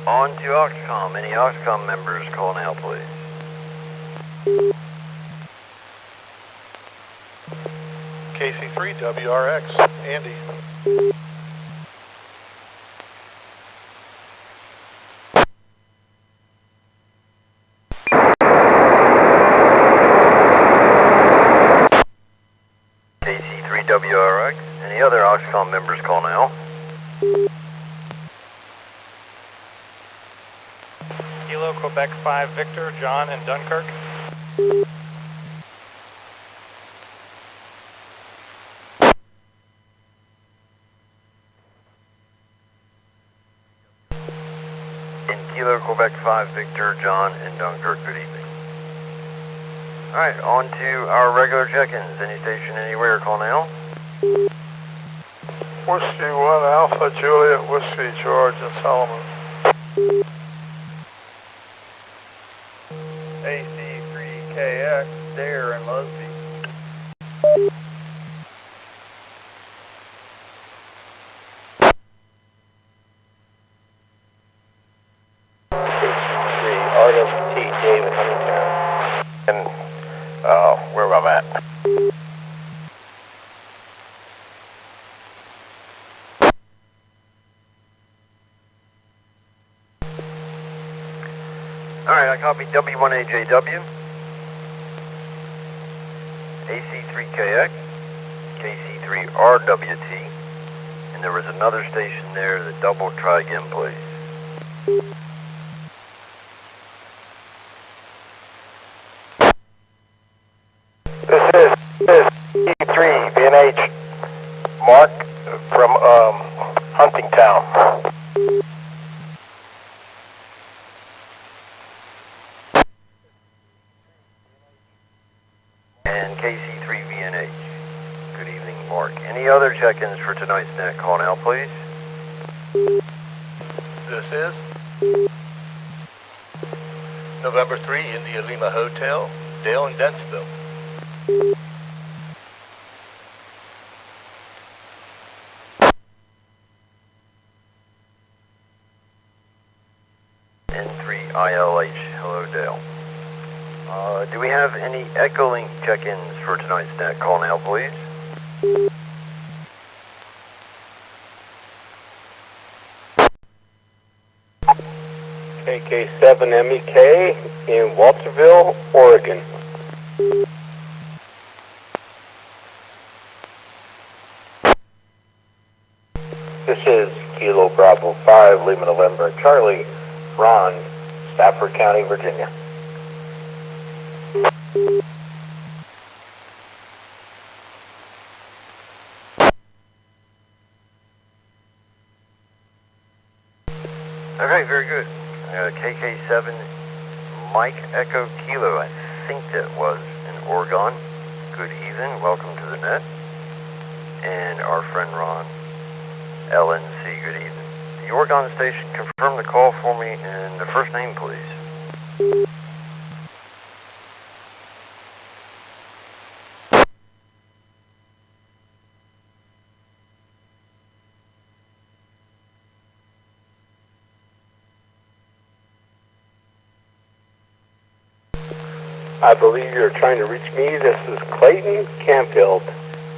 On to Oxcom. Any Oxcom members call now, please. KC3 WRX, Andy. KC3 WRX. Any other Oxcom members call now? Kilo Quebec 5 Victor, John in Dunkirk. In Kilo Quebec 5 Victor, John in Dunkirk, good evening. Alright, on to our regular check-ins. Any station anywhere, call now. Whiskey 1 Alpha Juliet, Whiskey George and Solomon. AC3KX, Dare and Lusby. RWT David Huntington. And where am I at? Alright, I copy W1AJW, AC3KX, KC3RWT, and there was another station there that double. Try again, please. This is K3 VNH Mark from Huntingtown. And KC3VNH. Good evening, Mark. Any other check-ins for tonight's net? Call now, please. This is November 3, India Lima Hotel, Dale and Dentsville. N3ILH, hello Dale. Do we have any Echolink check-ins for tonight's net? Call now, please. KK7MEK in Walterville, Oregon. This is Kilo Bravo 5, Lima November Charlie, Ron, Stafford County, Virginia. Okay, very good. KK7 Mike Echo Kilo, I think that was in Oregon. Good evening, welcome to the net. And our friend Ron, LNC, good evening. The Oregon station, confirm the call for me and the first name, please. I believe you're trying to reach me. This is Clayton Campfield,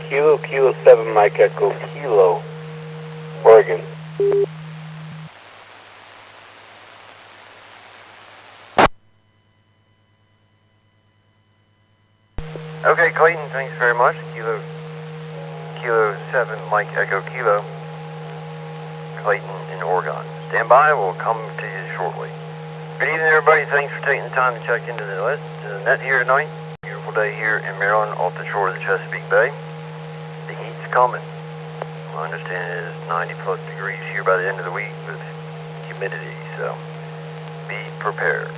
Kilo 7 Mike Echo Kilo, Oregon. Okay, Clayton, thanks very much. Kilo 7 Mike Echo Kilo, Clayton in Oregon. Stand by, we'll come to you shortly. Good evening, everybody. Thanks for taking the time to check into the net here tonight. Beautiful day here in Maryland off the shore of the Chesapeake Bay. The heat's coming. I understand it is 90 plus degrees here by the end of the week with humidity, so be prepared.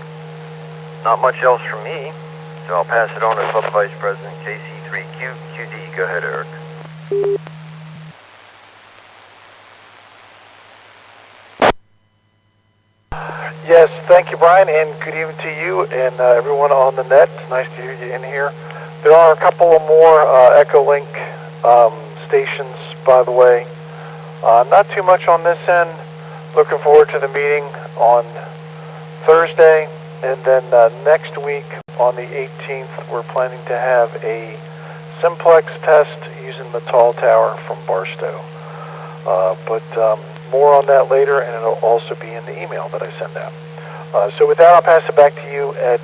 Not much else from me, so I'll pass it on to Club Vice President KC3QQD. Go ahead, Eric. Yes, thank you, Brian, and good evening to you and everyone on the net. It's nice to hear you in here. There are a couple of more Echolink stations, by the way. Not too much on this end. Looking forward to the meeting on Thursday, and then next week on the 18th, we're planning to have a simplex test using the tall tower from Barstow. But more on that later, and it'll also be in the email that I send out. So with that, I'll pass it back to you at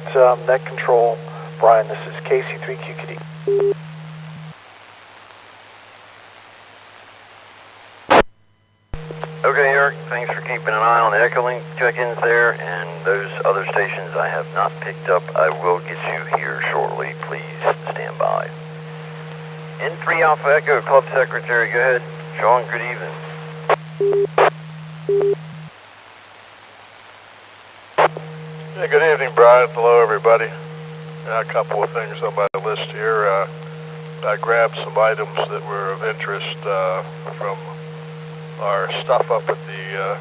Net Control. Brian, this is KC3QKD. Okay, Eric, thanks for keeping an eye on the Echolink check-ins there, and those other stations I have not picked up. I will get you here shortly. Please stand by. N3 Alpha Echo, Club Secretary, go ahead. Sean, good evening. Yeah, good evening, Brian. Hello, everybody. A couple of things on my list here. I grabbed some items that were of interest from our stuff up at the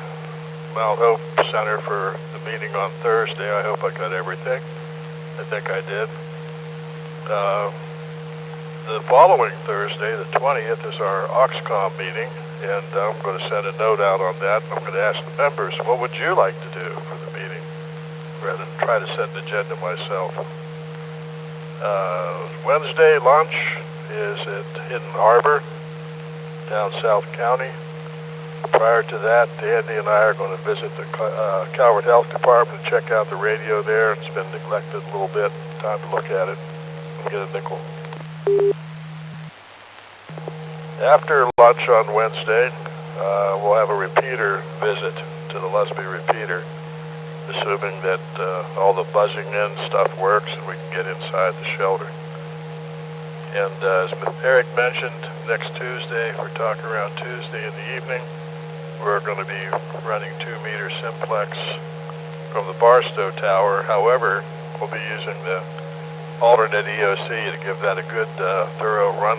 Mount Hope Center for the meeting on Thursday. I hope I got everything. I think I did. The following Thursday, the 20th, is our Oxcom meeting, and I'm going to send a note out on that. I'm going to ask the members, what would you like to do for the meeting, rather than try to set an agenda myself. Wednesday lunch is at Hidden Harbor, down South County. Prior to that, Andy and I are going to visit the Calvert Health Department and check out the radio there. It's been neglected a little bit. Time to look at it and get a nickel. After lunch on Wednesday, we'll have a repeater visit to the Lusby repeater, assuming that all the buzzing in stuff works and we can get inside the shelter. And as Eric mentioned, next Tuesday, if we're talking around Tuesday in the evening, we're going to be running 2-meter simplex from the Barstow Tower. However, we'll be using the alternate EOC to give that a good thorough run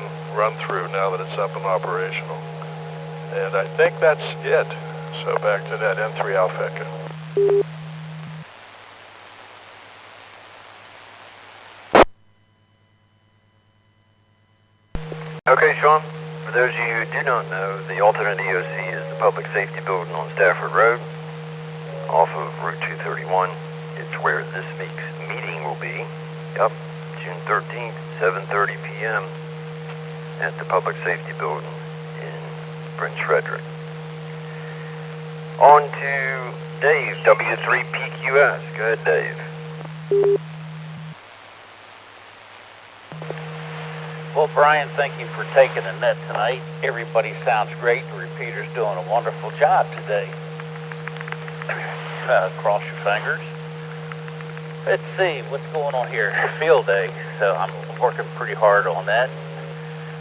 through now that it's up and operational. And I think that's it. So back to that N3 Alpha Echo. Okay, Sean, for those of you who do not know, the alternate EOC is the public safety building on Stafford Road off of Route 231. It's where this week's meeting will be. Yep, June 13th, 7:30 p.m. at the public safety building in Prince Frederick. On to Dave, W3PQS. Go ahead, Dave. Well, Brian, thank you for taking the net tonight. Everybody sounds great. The repeater's doing a wonderful job today. Cross your fingers. Let's see, what's going on here? Field day, so I'm working pretty hard on that.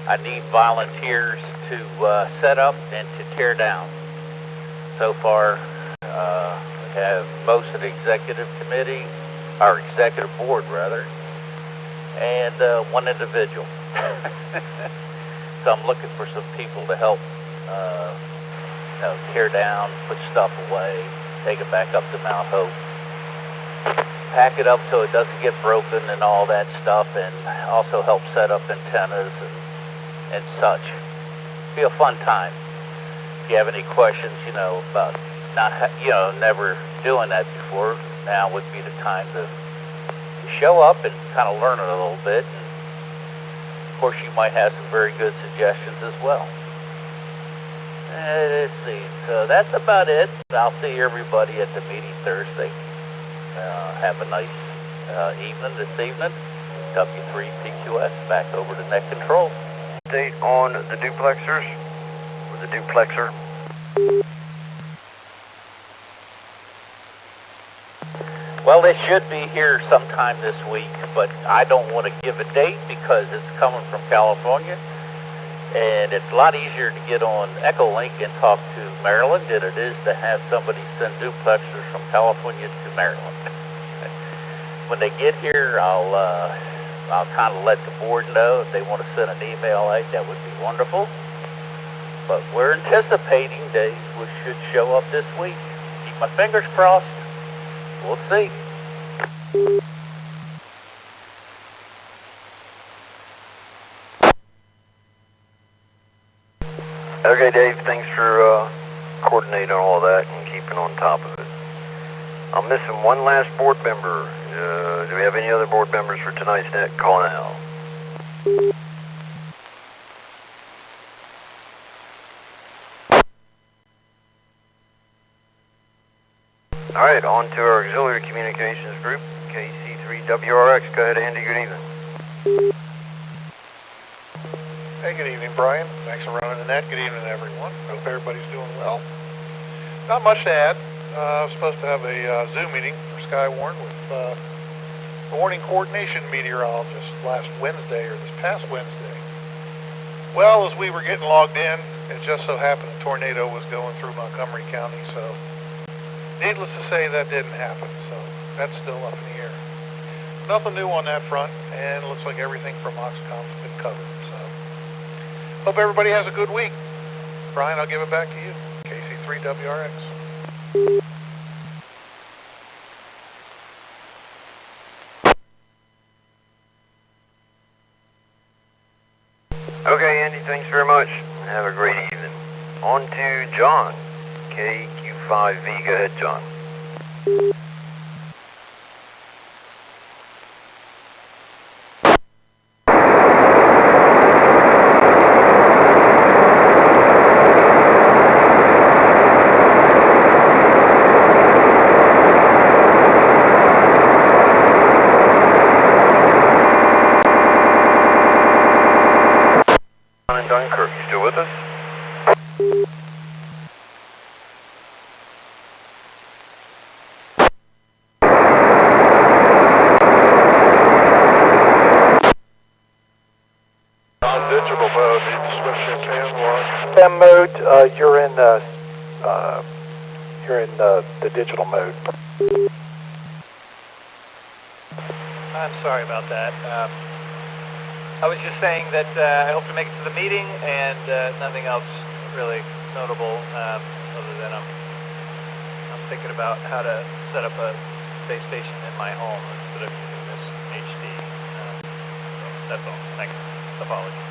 I need volunteers to set up and to tear down. So far, we have most of the executive committee, our executive board rather, and one individual. So I'm looking for some people to help tear down, put stuff away, take it back up to Mount Hope, pack it up so it doesn't get broken and all that stuff, and also help set up antennas and such. Be a fun time. If you have any questions, about never doing that before, now would be the time to show up and kind of learn it a little bit. And of course, you might have some very good suggestions as well. Let's see. So that's about it. I'll see everybody at the meeting Thursday. Have a nice evening this evening. W3PQS back over to Net Control. Update on the duplexers, or the duplexer. Well, they should be here sometime this week, but I don't want to give a date because it's coming from California, and it's a lot easier to get on Echolink and talk to Maryland than it is to have somebody send duplexers from California to Maryland. When they get here, I'll kind of let the board know if they want to send an email out. That would be wonderful. But we're anticipating they should show up this week. Keep my fingers crossed. We'll see. Okay, Dave, thanks for coordinating all that and keeping on top of it. I'm missing one last board member. Do we have any other board members for tonight's net call now? Alright, on to our auxiliary communications group, KC3WRX. Go ahead, Andy, good evening. Hey, good evening, Brian. Thanks for running the net. Good evening, everyone. Hope everybody's doing well. Not much to add. I was supposed to have a Zoom meeting for Skywarn with the warning coordination meteorologist last Wednesday, or this past Wednesday. Well, as we were getting logged in, it just so happened a tornado was going through Montgomery County, so needless to say, that didn't happen, so that's still up in the air. Nothing new on that front, and it looks like everything from Oxcom's been covered, so hope everybody has a good week. Brian, I'll give it back to you. KC3WRX. Okay, Andy, thanks very much. Have a great evening. On to John, KQ5V. Go ahead, John. Dunkirk, you still with us? On digital mode, need to switch your cam one. STEM mode, you're in the digital mode. I'm sorry about that. I was just saying that I hope to make it to the meeting, and nothing else really notable other than I'm thinking about how to set up a base station in my home instead of using this HD. So that's all. Thanks. Apologies.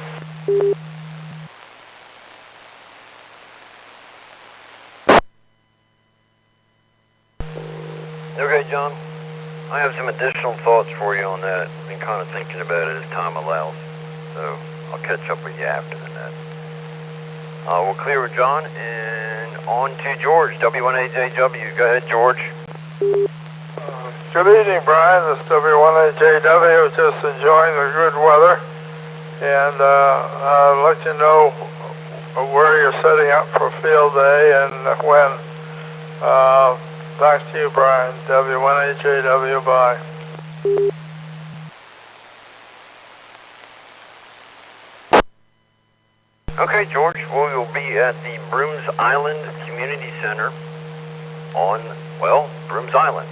Okay, John. I have some additional thoughts for you on that. I've been kind of thinking about it as time allows. So I'll catch up with you after the net. We'll clear with John, and on to George, W1AJW. Go ahead, George. Good evening, Brian. This is W1AJW. Just enjoying the good weather. And I'll let you know where you're setting up for field day and when. Back to you, Brian. W1AJW, bye. Okay, George, we will be at the Brooms Island Community Center on, well, Brooms Island,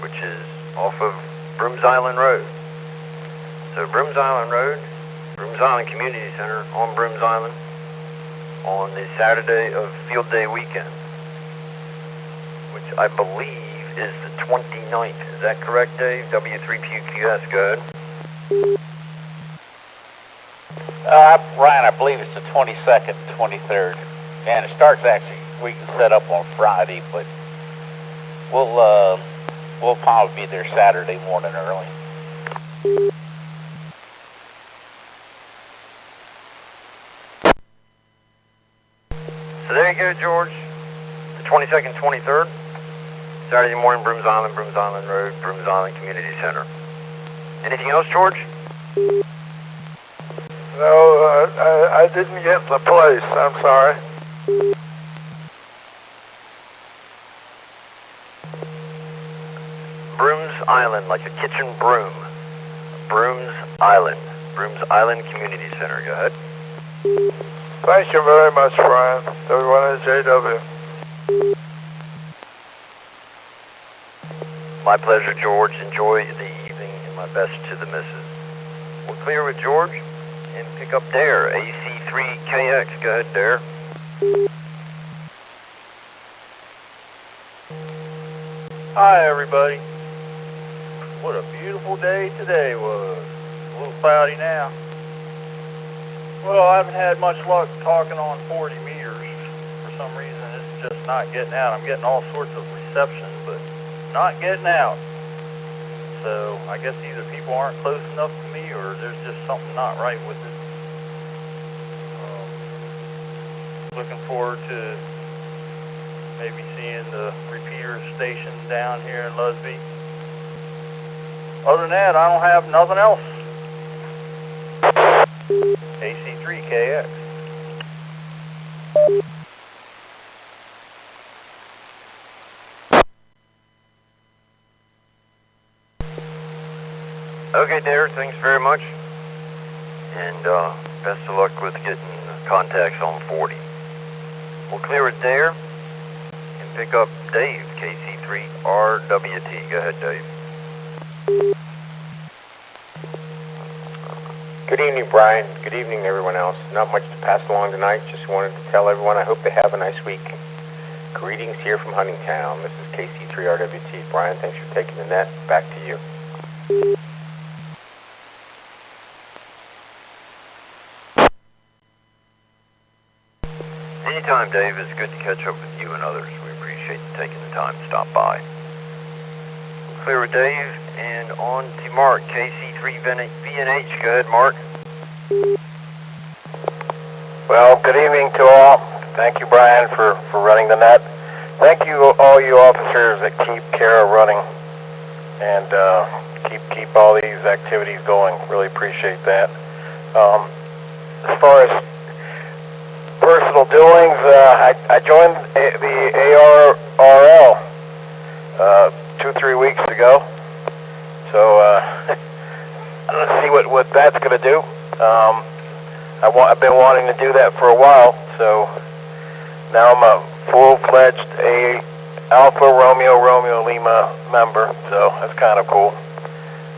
which is off of Brooms Island Road. So Brooms Island Road, Brooms Island Community Center on Brooms Island on the Saturday of Field Day weekend, which I believe is the 29th. Is that correct, Dave? W3QQS, go ahead. Ryan, I believe it's the 22nd, 23rd. And it starts actually, we can set up on Friday, but we'll probably be there Saturday morning early. So there you go, George. The 22nd, 23rd. Saturday morning, Brooms Island Road, Brooms Island Community Center. Anything else, George? No, I didn't get the place. I'm sorry. Brooms Island, like a kitchen broom. Brooms Island Community Center. Go ahead. Thank you very much, Brian. W1AJW. My pleasure, George. Enjoy the evening, and my best to the missus. We're clear with George, and pick up Dare, AC3KX. Go ahead, Dare. Hi, everybody. What a beautiful day today was. A little cloudy now. Well, I haven't had much luck talking on 40 meters. For some reason, it's just not getting out. I'm getting all sorts of reception, but not getting out. So I guess either people aren't close enough to me or there's just something not right with it. Looking forward to maybe seeing the repeater station down here in Lusby. Other than that, I don't have nothing else. K3CAL. Okay, Dare, thanks very much. And best of luck with getting contacts on 40. We'll clear it there and pick up Dave, KC3RWT. Go ahead, Dave. Good evening, Brian. Good evening, everyone else. Not much to pass along tonight. Just wanted to tell everyone I hope they have a nice week. Greetings here from Huntingtown. This is KC3RWT. Brian, thanks for taking the net. Back to you. Anytime, Dave. It's good to catch up with you and others. We appreciate you taking the time to stop by. We'll clear with Dave and on to Mark, KC3VNH. Go ahead, Mark. Well, good evening to all. Thank you, Brian, for running the net. Thank you, all you officers that keep CARA running and keep all these activities going. Really appreciate that. As far as personal doings, I joined the ARA 2-3 weeks ago. So let's see what that's going to do. I've been wanting to do that for a while, so now I'm a full-fledged Alpha Romeo Lima member, so that's kind of cool.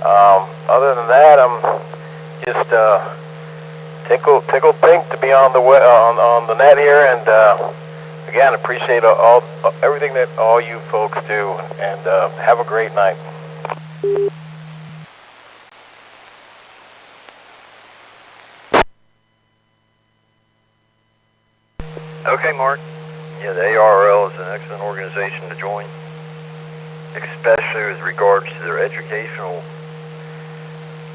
Other than that, I'm just tickled pink to be on the net here, and again, appreciate everything that all you folks do, and have a great night. Okay, Mark. Yeah, the ARL is an excellent organization to join, especially with regards to their educational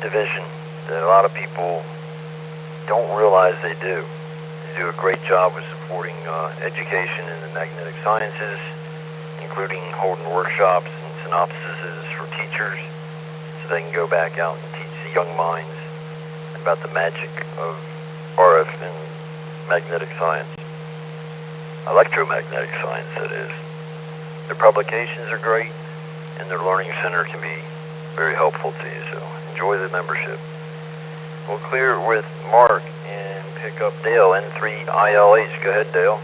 division that a lot of people don't realize they do. They do a great job with supporting education in the magnetic sciences, including holding workshops and synopsises for teachers so they can go back out and teach the young minds about the magic of RF and magnetic science. Electromagnetic science, that is. Their publications are great, and their learning center can be very helpful to you, so enjoy the membership. We'll clear with Mark and pick up Dale, N3ILH. Go ahead, Dale.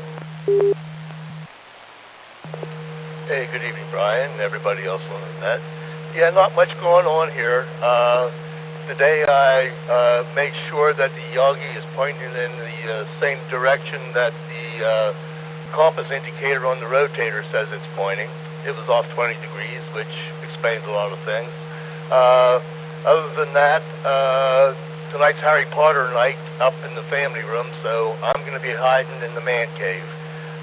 Hey, good evening, Brian, and everybody else on the net. Yeah, not much going on here. Today I made sure that the Yagi is pointing in the same direction that the compass indicator on the rotator says it's pointing. It was off 20 degrees, which explains a lot of things. Other than that, tonight's Harry Potter night up in the family room, so I'm going to be hiding in the man cave.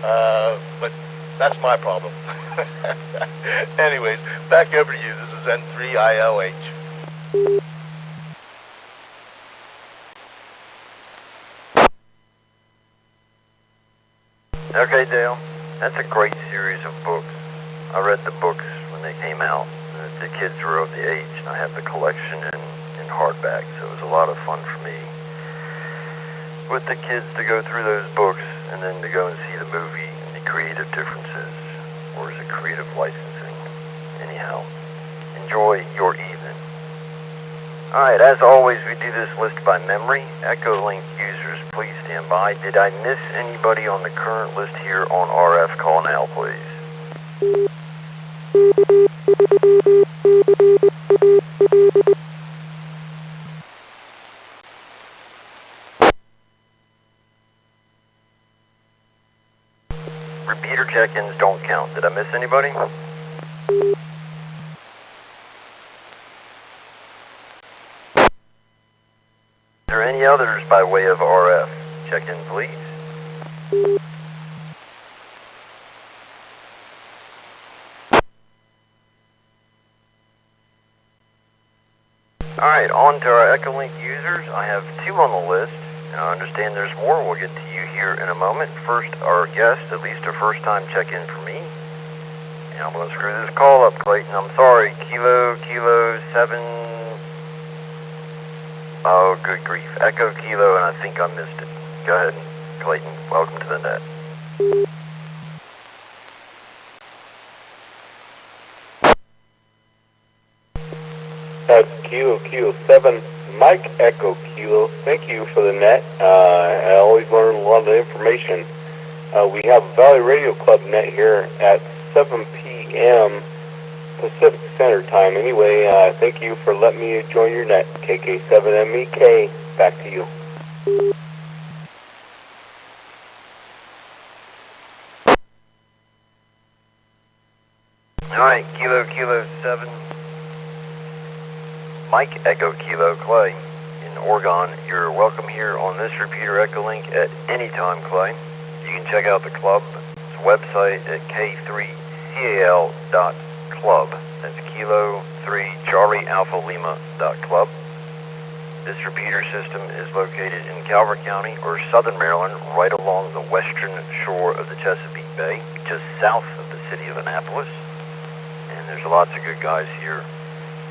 But that's my problem. Anyways, back over to you. This is N3ILH. Okay, Dale. That's a great series of books. I read the books when they came out. The kids were of the age, and I have the collection in hardback, so it was a lot of fun for me with the kids to go through those books and then to go and see the movie and the creative differences, or is it creative licensing? Anyhow, enjoy your evening. Alright, as always, we do this list by memory. Echolink users, please stand by. Did I miss anybody on the current list here on RF? Call now, please. Repeater check-ins don't count. Did I miss anybody? Is there any others by way of RF? Check in, please. Alright, on to our Echolink users. I have 2 on the list, and I understand there's more. We'll get to you here in a moment. First, our guest, at least a first-time check-in for me. And I'm going to screw this call up, Clayton. I'm sorry. Kilo 7... Oh, good grief. Echo Kilo, and I think I missed it. Go ahead, Clayton. Welcome to the net. Kilo 7, Mike Echo Kilo. Thank you for the net. I always learn a lot of information. We have Valley Radio Club net here at 7 p.m. Pacific Standard Time. Anyway, thank you for letting me join your net. KK7MEK, back to you. Alright, Kilo 7, Mike Echo Kilo Clay in Oregon. You're welcome here on this repeater Echolink at any time, Clay. You can check out the club's website at K3CAL.club. That's Kilo 3 Charlie Alpha Lima.club. This repeater system is located in Calvert County, or Southern Maryland, right along the western shore of the Chesapeake Bay, just south of the city of Annapolis. And there's lots of good guys here.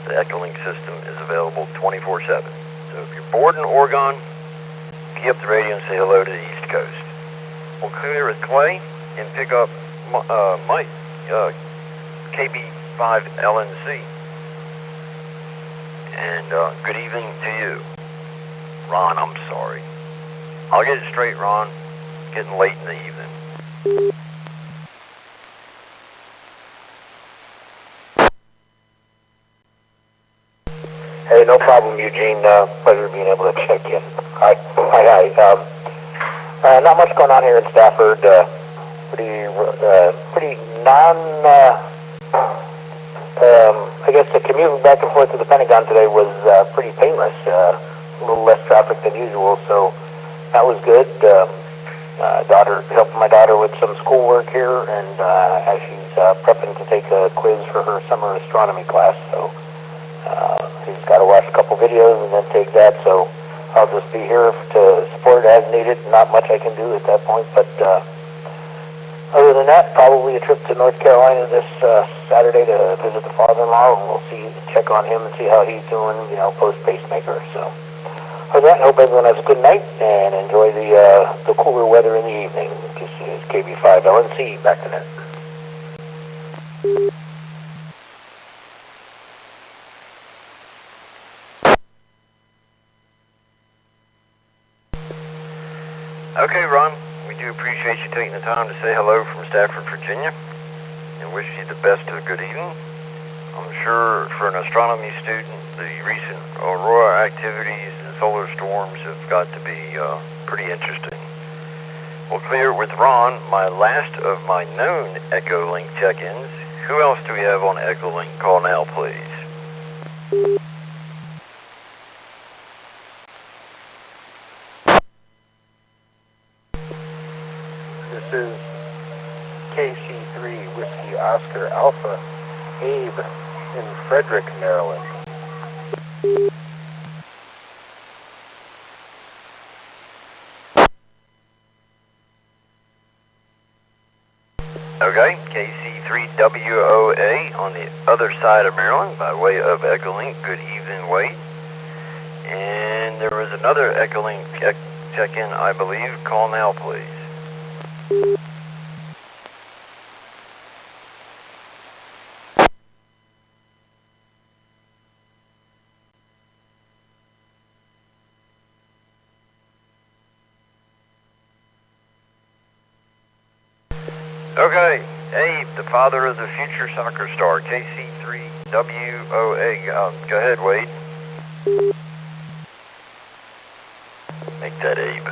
The Echolink system is available 24/7. So if you're bored in Oregon, key up the radio and say hello to the East Coast. We'll clear with Clay and pick up Mike, KB5LNC. And good evening to you. Ron, I'm sorry. I'll get it straight, Ron. It's getting late in the evening. Hey, no problem, Eugene. Pleasure being able to check in. Hi. Not much going on here in Stafford. Pretty I guess the commute back and forth to the Pentagon today was pretty painless. A little less traffic than usual, so that was good. Helping my daughter with some schoolwork here, and as she's prepping to take a quiz for her summer astronomy class, so she's got to watch a couple videos and then take that, so I'll just be here to support as needed. Not much I can do at that point, but other than that, probably a trip to North Carolina this Saturday to visit the father-in-law, and we'll check on him and see how he's doing, post-pacemaker. So other than that, I hope everyone has a good night and enjoy the cooler weather in the evening. This is KB5LNC, back to net. Okay, Ron, we do appreciate you taking the time to say hello from Stafford, Virginia, and wish you the best of a good evening. I'm sure for an astronomy student, the recent aurora activities and solar storms have got to be pretty interesting. We'll clear it with Ron, my last of my known Echolink check-ins. Who else do we have on Echolink? Call now, please. This is KC3 Whiskey Oscar Alpha, Abe in Frederick, Maryland. Okay, KC3WOA on the other side of Maryland by way of Echolink. Good evening, Wade. And there was another Echolink check-in, I believe. Call now, please. Okay, Abe, the father of the future soccer star, KC3WOA. Go ahead, Wade. Make that Abe.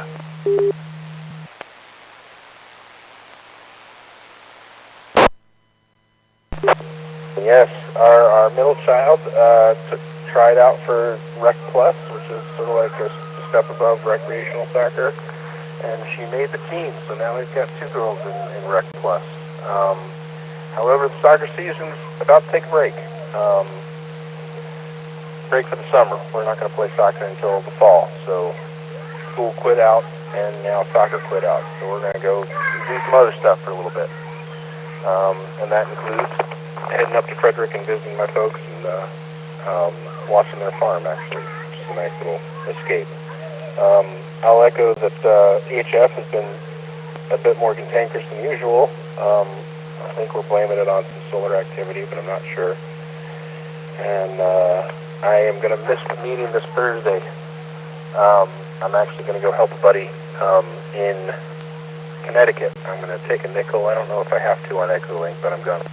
Yes, our middle child tried out for Rec Plus, which is sort of like a step above recreational soccer, and she made the team, so now we've got 2 girls in Rec Plus. However, the soccer season's about to take a break. break for the summer. We're not going to play soccer until the fall. So school quit out, and now soccer quit out. So we're going to go do some other stuff for a little bit. And that includes heading up to Frederick and visiting my folks and watching their farm, actually, which is a nice little escape. I'll echo that VHF has been a bit more cantankerous than usual. I think we're blaming it on some solar activity, but I'm not sure. And I am going to miss the meeting this Thursday. I'm actually going to go help a buddy in Connecticut. I'm going to take a nickel. I don't know if I have to on Echolink, but I'm going to.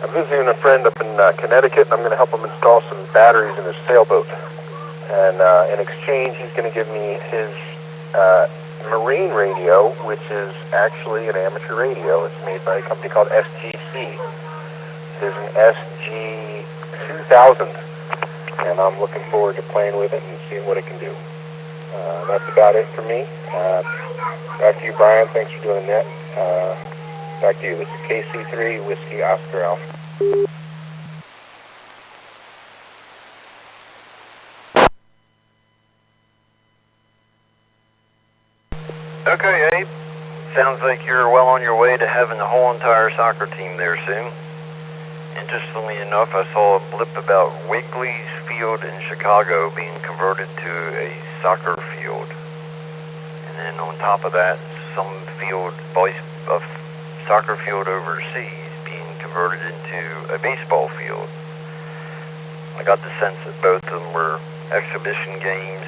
I'm visiting a friend up in Connecticut, and I'm going to help him install some batteries in his sailboat. And in exchange, he's going to give me his marine radio, which is actually an amateur radio. It's made by a company called SGC. It is an SG-2000, and I'm looking forward to playing with it and seeing what it can do. That's about it for me. Back to you, Brian. Thanks for doing that. Back to you. This is KC3 Whiskey Oscar Alpha. Okay, Abe. Sounds like you're well on your way to having the whole entire soccer team there soon. Interestingly enough, I saw a blip about Wiggly's Field in Chicago being converted to a soccer field. And then on top of that, some field, a soccer field overseas being converted into a baseball field. I got the sense that both of them were exhibition games,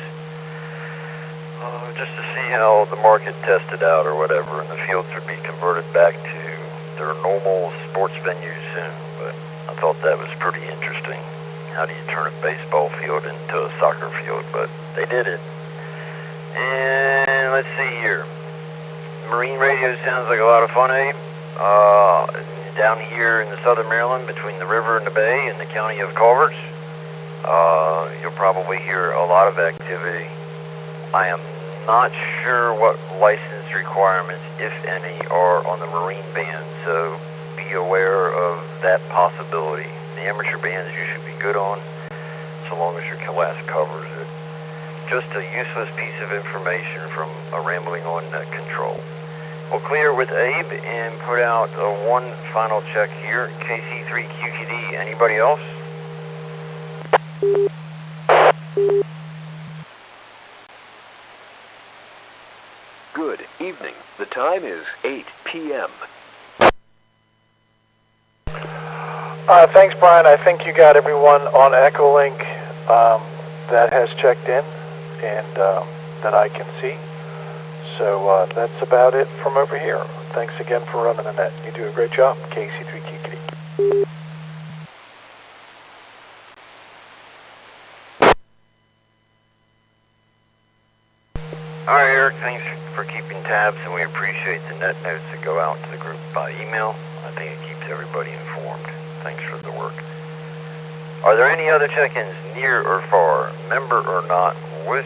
just to see how the market tested out or whatever, and the fields would be converted back to their normal sports venues soon. But I thought that was pretty interesting. How do you turn a baseball field into a soccer field? But they did it. And let's see here. Marine radio sounds like a lot of fun, Abe. Down here in the southern Maryland, between the river and the bay in the county of Calvert, you'll probably hear a lot of activity. I am not sure what license requirements, if any, are on the marine band, so be aware of that possibility. The amateur bands you should be good on, so long as your class covers it. Just a useless piece of information from a rambling on control. We'll clear with Abe and put out one final check here. KC3QTD, anybody else? Good evening. The time is 8 p.m. Thanks, Brian. I think you got everyone on Echolink that has checked in and that I can see. So that's about it from over here. Thanks again for running the net. You do a great job, KC3QTD. All right, Eric, thanks for keeping tabs, and we appreciate the net notes that go out to the group by email. I think it keeps everybody informed. Thanks for the work. Are there any other check-ins, near or far, member or not, with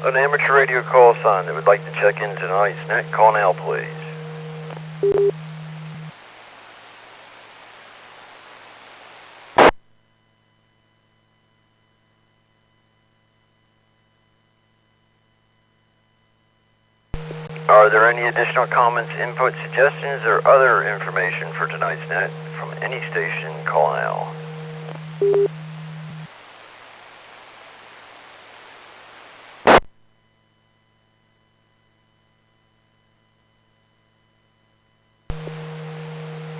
an amateur radio call sign that would like to check in tonight's net? Call now, please. Are there any additional comments, input, suggestions, or other information for tonight's net from any station? Call now.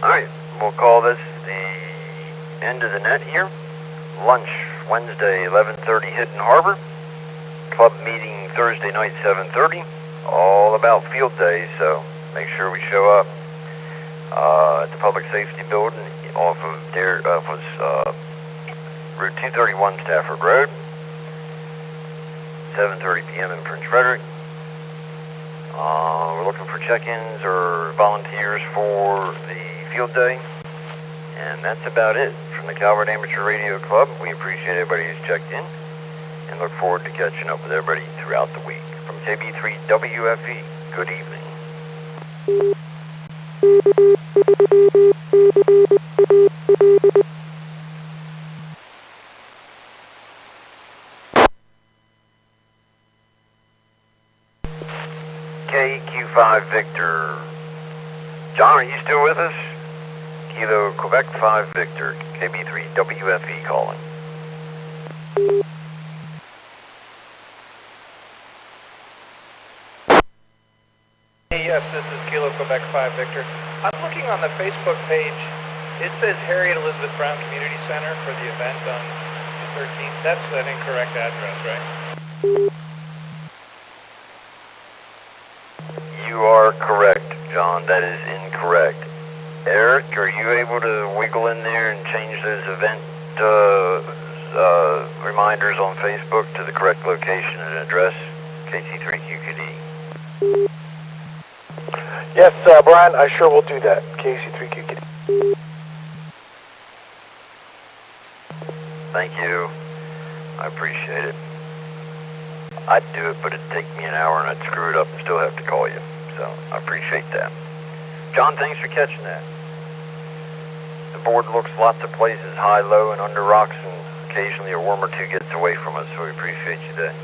Alright, we'll call this the end of the net here. Lunch, Wednesday, 11:30, Hidden Harbor. Club meeting Thursday night, 7:30. All about field day, so make sure we show up at the Public Safety Building off of Route 231 Stafford Road, 7:30 p.m. in Prince Frederick. We're looking for check-ins or volunteers for the field day, and that's about it from the Calvert Amateur Radio Club. We appreciate everybody who's checked in and look forward to catching up with everybody throughout the week. From KB3 WFE, good evening. KQ5 Victor. John, are you still with us? Kilo Quebec 5 Victor, KB3 WFE calling. Hey, yes, this is Kilo Quebec 5 Victor. I'm looking on the Facebook page. It says Harriet Elizabeth Brown Community Center for the event on the 13th. That's an incorrect address, right? You are correct, John. That is incorrect. Eric, are you able to wiggle in there and change those event reminders on Facebook to the correct location and address? KC3QQD. Yes, Brian, I sure will do that. KC3QQD. Thank you. I appreciate it. I'd do it, but it'd take me an hour and I'd screw it up and still have to call you. So I appreciate that. John, thanks for catching that. The board looks lots of places, high, low, and under rocks, and occasionally a worm or two gets away from us, so we appreciate you that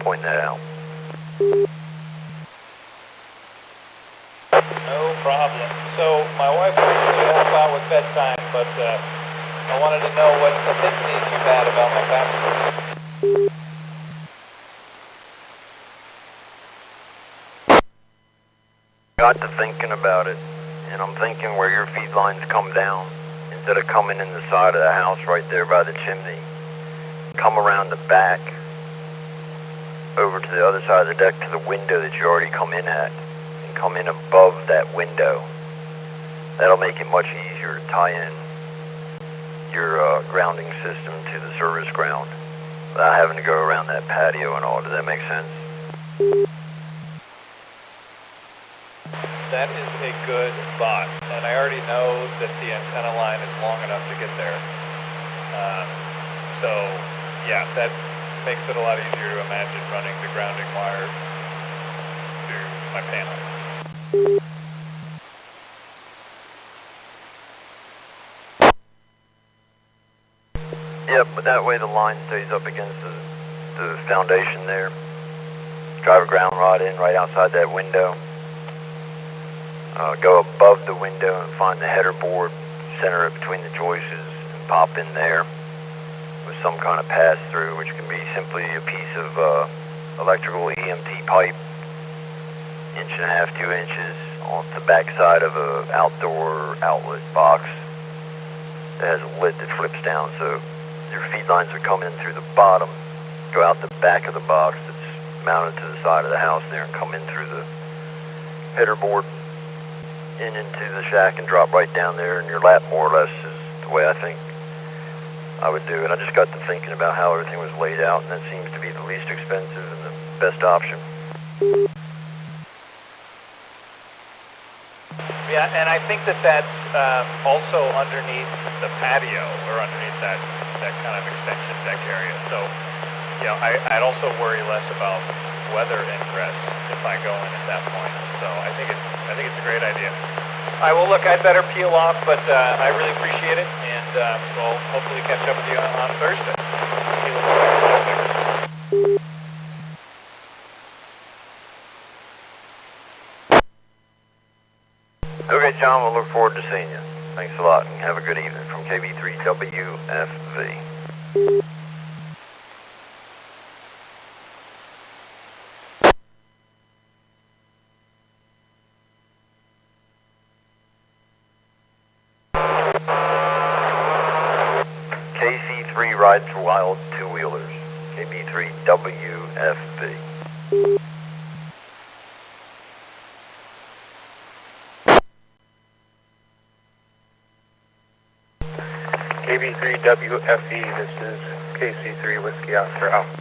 pointing that out. No problem. So my wife wants me to help out with bedtime, but I wanted to know what epiphanies you've had about my passport. Got to thinking about it, and I'm thinking where your feed lines come down, instead of coming in the side of the house right there by the chimney, come around the back, over to the other side of the deck to the window that you already come in at, and come in above that window. That'll make it much easier to tie in your grounding system to the service ground without having to go around that patio and all. Does that make sense? That is a good thought, and I already know that the antenna line is long enough to get there. So, yeah, that makes it a lot easier to imagine running the grounding wire to my panel. Yep, but that way the line stays up against the foundation there. Drive a ground rod in right outside that window. Go above the window and find the header board, center it between the joists, and pop in there with some kind of pass-through, which can be simply a piece of electrical EMT pipe, 1.5 to 2 inches, on the back side of an outdoor outlet box that has a lid that flips down, so your feed lines would come in through the bottom, go out the back of the box that's mounted to the side of the house there, and come in through the header board in into the shack and drop right down there in your lap, more or less, is the way I think I would do it. I just got to thinking about how everything was laid out, and that seems to be the least expensive and the best option. Yeah, and I think that that's also underneath the patio, or underneath that kind of extension deck area. So, you know, I'd also worry less about weather ingress if I go in at that point. So I think it's a great idea. I will look. I'd better peel off, but I really appreciate it, and we'll hopefully catch up with you on Thursday. Okay, John, we'll look forward to seeing you. Thanks a lot, and have a good evening from KB3WFV. KC3 rides wild two-wheelers. KB3WFV. KB3WFE, this is KC3 Whiskey Oscar Alpha.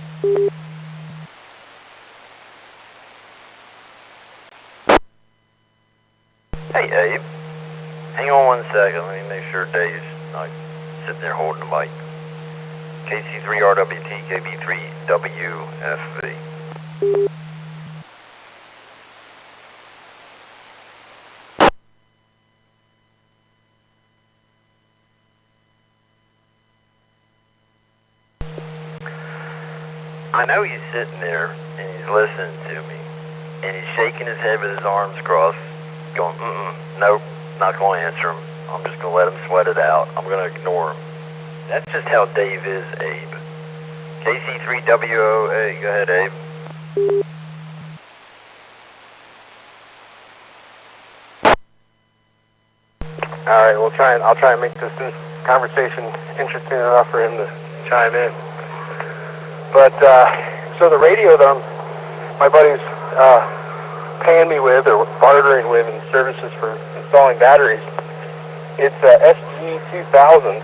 Hey, Abe. Hang on 1 second. Let me make sure Dave's not sitting there holding the mic. KC3RWT, KB3WFV. I know he's sitting there and he's listening to me, and he's shaking his head with his arms crossed, going, nope, not going to answer him. I'm just going to let him sweat it out. I'm going to ignore him. That's just how Dave is, Abe. KC3WOA, go ahead, Abe. All right, I'll try and make this conversation interesting enough for him to chime in. But so the radio that my buddy's paying me with or bartering with in services for installing batteries, it's SG2000,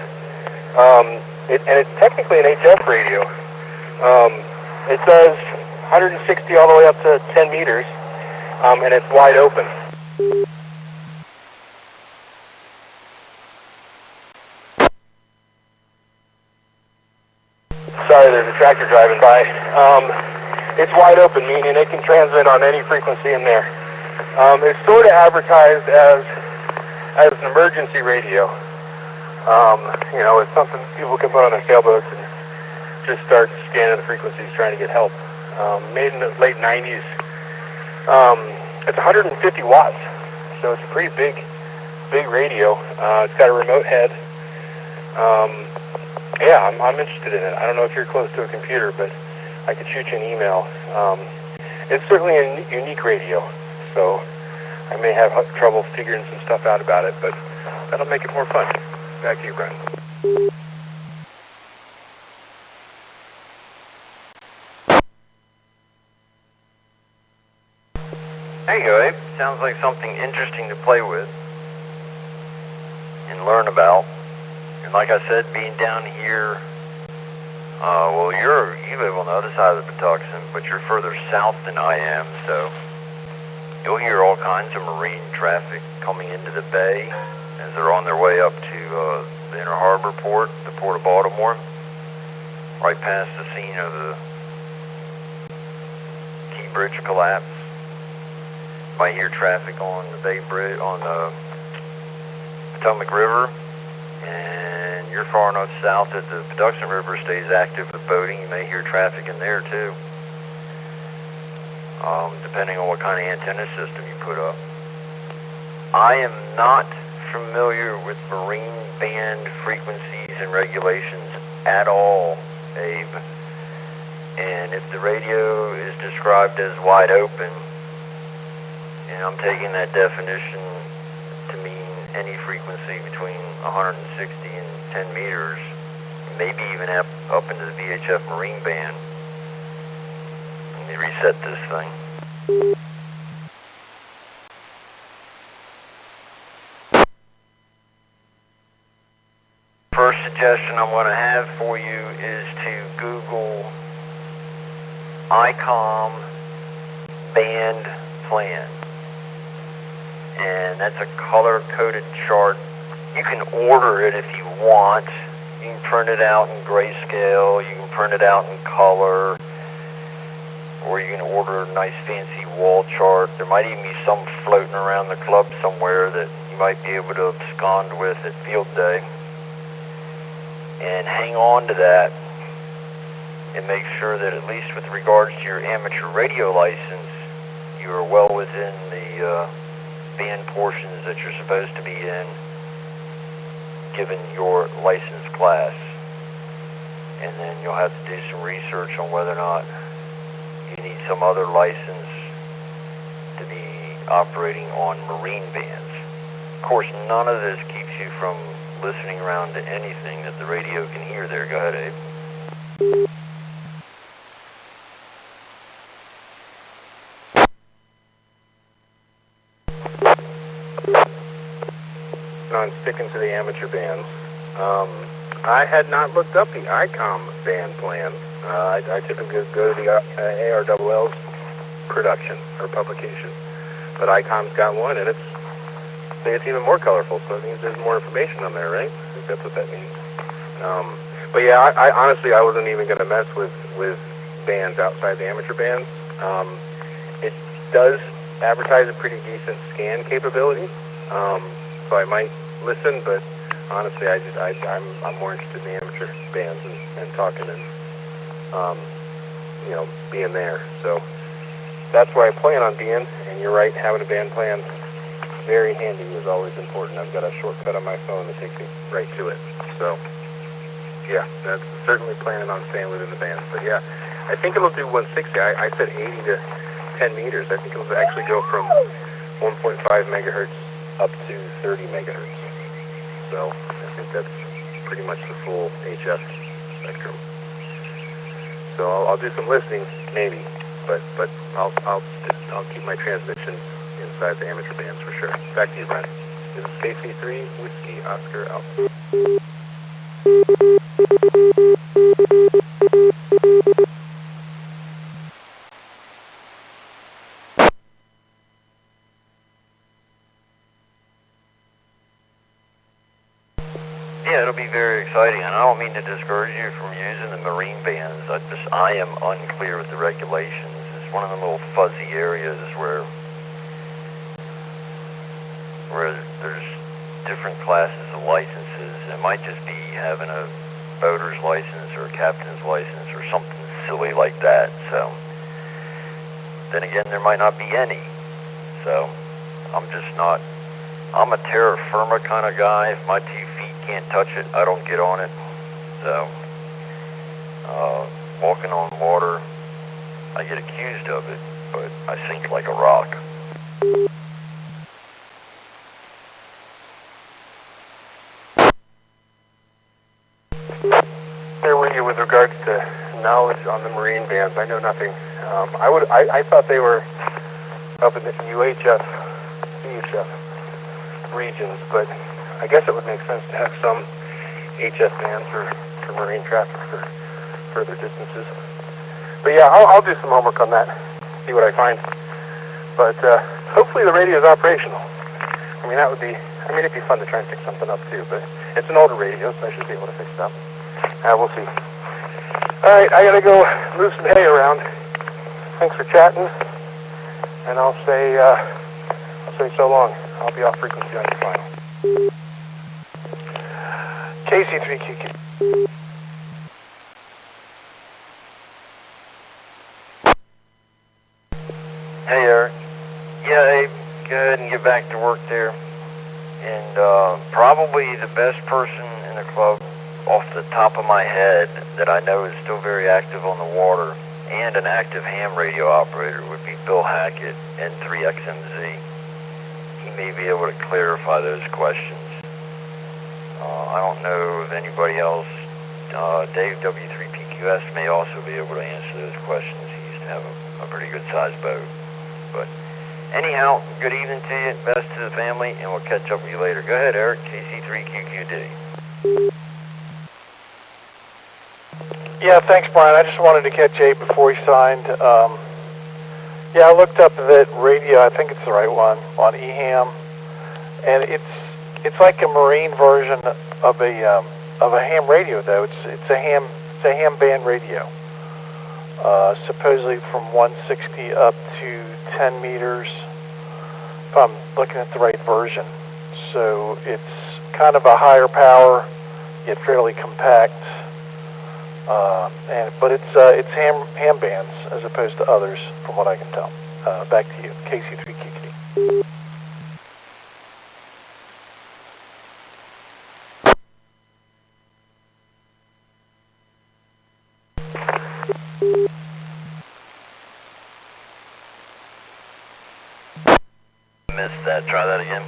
and it's technically an HF radio. It does 160 all the way up to 10 meters, and it's wide open. Sorry, there's a tractor driving by. It's wide open, meaning it can transmit on any frequency in there. It's sort of advertised as an emergency radio. You know, it's something people can put on their sailboats and just start scanning the frequencies trying to get help. Made in the late 90s. It's 150 watts, so it's a pretty big radio. It's got a remote head. Yeah, I'm interested in it. I don't know if you're close to a computer, but I could shoot you an email. It's certainly a unique radio, so I may have trouble figuring some stuff out about it, but that'll make it more fun. Back to you, Brian. There you go, Abe. Sounds like something interesting to play with and learn about. And like I said, being down here, well, you live on the other side of the Patuxent, but you're further south than I am, so you'll hear all kinds of marine traffic coming into the bay as they're on their way up to the Inner Harbor port, the Port of Baltimore, right past the scene of the Key Bridge collapse. You might hear traffic on the Bay Bridge, on the Potomac River, and you're far enough south that the Patuxent River stays active with boating. You may hear traffic in there too, depending on what kind of antenna system you put up. I am not familiar with marine band frequencies and regulations at all, Abe. And if the radio is described as wide open, and I'm taking that definition to mean any frequency between 160 and 10 meters, maybe even up into the VHF marine band. Let me reset this thing. First suggestion I'm going to have for you is to Google ICOM band plan. And that's a color-coded chart. You can order it if you want. You can print it out in grayscale, you can print it out in color, or you can order a nice fancy wall chart. There might even be some floating around the club somewhere that you might be able to abscond with at field day. And hang on to that and make sure that at least with regards to your amateur radio license, you are well within the band portions that you're supposed to be in given your license class. And then you'll have to do some research on whether or not you need some other license to be operating on marine bands. Of course, none of this keeps you from listening around to anything that the radio can hear there. Go ahead, Abe. On sticking to the amateur bands, I had not looked up the ICOM band plan. I typically go to the ARA's production or publication, but ICOM's got one, and it's even more colorful, so it means there's more information on there, right? I think that's what that means. But yeah, I honestly, I wasn't even going to mess with bands outside the amateur bands. It does advertise a pretty decent scan capability, so I might listen, but honestly, I'm more interested in the amateur bands and talking and being there. So that's where I plan on being, and you're right, having a band plan, very handy, is always important. I've got a shortcut on my phone that takes me right to it. So, yeah, that's certainly planning on staying within the band. But yeah, I think it'll do 160. I said 80 to 10 meters. I think it'll actually go from 1.5 megahertz up to 30 megahertz. So I think that's pretty much the full HF spectrum. So I'll do some listening, maybe, but I'll keep my transmission inside the amateur bands for sure. Back to you, Brian. This is KC3 Whiskey Oscar Alpha. Yeah, it'll be very exciting, and I don't mean to discourage you from using the marine bands. I am unclear with the regulations. It's one of the little fuzzy areas where there's different classes of licenses. It might just be having a boater's license or a captain's license or something silly like that. So then again, there might not be any. So I'm a terra firma kind of guy. If my 2 feet can't touch it, I don't get on it. So walking on water, I get accused of it, but I sink like a rock. There with you with regards to knowledge on the marine bands. I know nothing. I thought they were up in the UHF, VHF regions, but I guess it would make sense to have some HF bands for marine traffic for further distances. But yeah, I'll do some homework on that, see what I find. But hopefully the radio is operational. It'd be fun to try and pick something up too, but it's an older radio, so I should be able to fix it up. We'll see. All right, I gotta go move some hay around. Thanks for chatting, and I'll say so long. I'll be off frequency on your final. KC3CAL. Hey, Eric. Yeah, Abe, go ahead and get back to work there. And probably the best person in the club off the top of my head that I know is still very active on the water and an active ham radio operator would be Bill Hackett, N3XMZ. He may be able to clarify those questions. I don't know if anybody else. Dave W3PQS may also be able to answer those questions. He used to have a pretty good sized boat. But anyhow, good evening to you, best to the family, and we'll catch up with you later. Go ahead, Eric, KC3QQD. Yeah, thanks, Brian. I just wanted to catch Abe before he signed. Yeah, I looked up that radio. I think it's the right one on EHAM, and it's like a marine version of a ham radio, though. It's a ham band radio. Supposedly from 160 up to 10 meters, if I'm looking at the right version. So it's kind of a higher power, yet fairly compact. But it's ham bands as opposed to others, from what I can tell. Back to you, KC3CAL. Missed that. Try that again.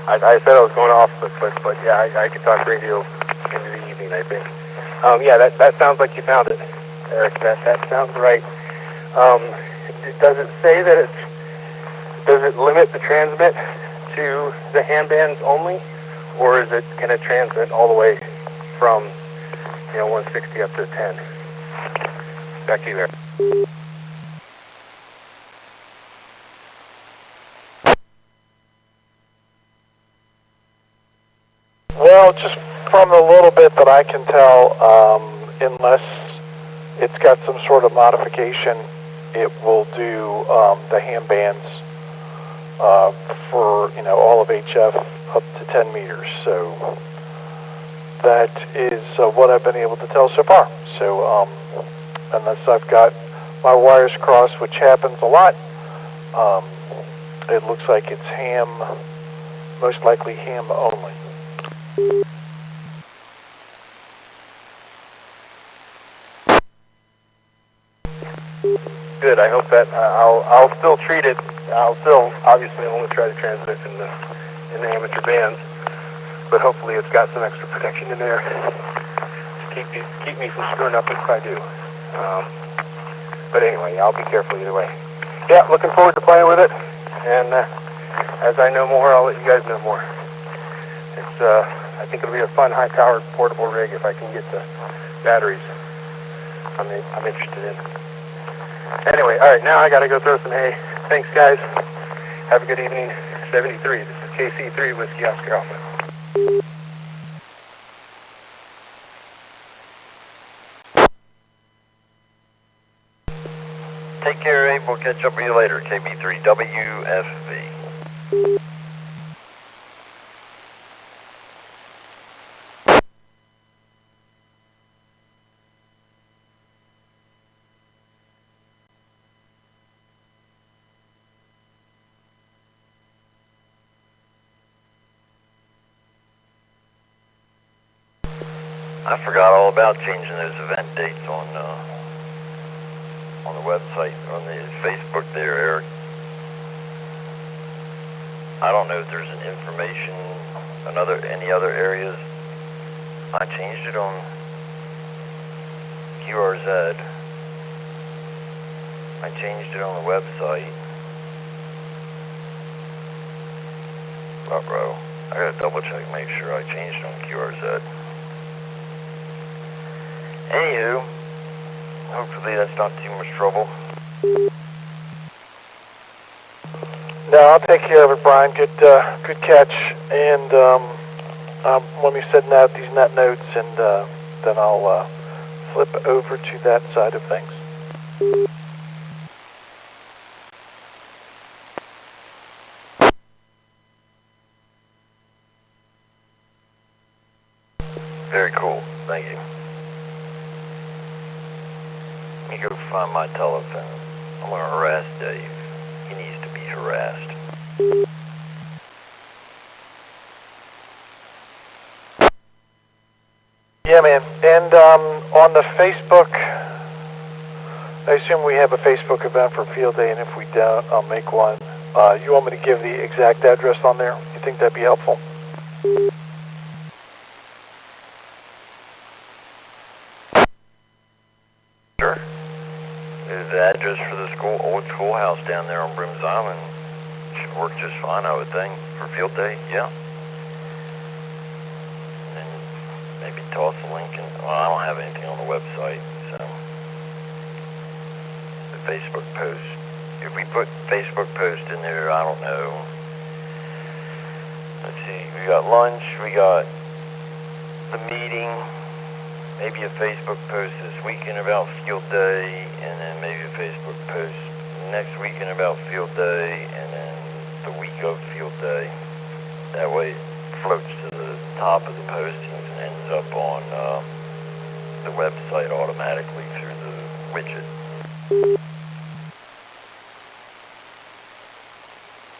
I said I was going off, but yeah, I could talk radio into the evening, I think. Yeah, that sounds like you found it, Eric. That sounds right. Does it say that does it limit the transmit to the ham bands only, or can it transmit all the way from 160 up to 10? Back to you, Eric. Well, just from the little bit that I can tell, unless it's got some sort of modification, it will do the ham bands for all of HF up to 10 meters. So that is what I've been able to tell so far. So unless I've got my wires crossed, which happens a lot, it looks like it's ham, most likely ham only. Good. I hope that I'll still treat it. I'll still obviously only try to transmit in the amateur bands, but hopefully it's got some extra protection in there to keep me from screwing up if I do. But anyway, I'll be careful either way. Yeah, looking forward to playing with it, and as I know more, I'll let you guys know more. It's I think it'll be a fun, high-powered portable rig if I can get the batteries I'm interested in. Anyway, all right, now I got to go throw some hay. Thanks, guys. Have a good evening. 73. This is KC3 Whiskey Oscar Alpha. Take care, Abe. We'll catch up with you later. KB3 WFV. I forgot all about changing those event dates on the website, on the Facebook there, Eric. I don't know if there's an information, any other areas. I changed it on QRZ. I changed it on the website. Bro, I gotta double check, make sure I changed it on QRZ. Anywho, hopefully that's not too much trouble. No, I'll take care of it, Brian. Good catch. And let me send out these net notes, and then I'll flip over to that side of things. Very cool. Thank you. Let me go find my telephone. I'm gonna harass Dave. He needs to be harassed. Yeah, man. And on the Facebook, I assume we have a Facebook event for Field Day, and if we don't, I'll make one. You want me to give the exact address on there? You think that'd be helpful? Sure. There's the address for the old schoolhouse down there on Brooms Island. Should work just fine, I would think, for Field Day, yeah. And then maybe toss a link in. Well, I don't have anything on the website, so. The Facebook post. If we put Facebook post in there, I don't know. Let's see, we got lunch, we got the meeting, maybe a Facebook post this weekend about Field Day, and then maybe a Facebook post next weekend about Field Day, and then the week of Field Day. That way it floats to the top of the postings and ends up on the website automatically through the widget.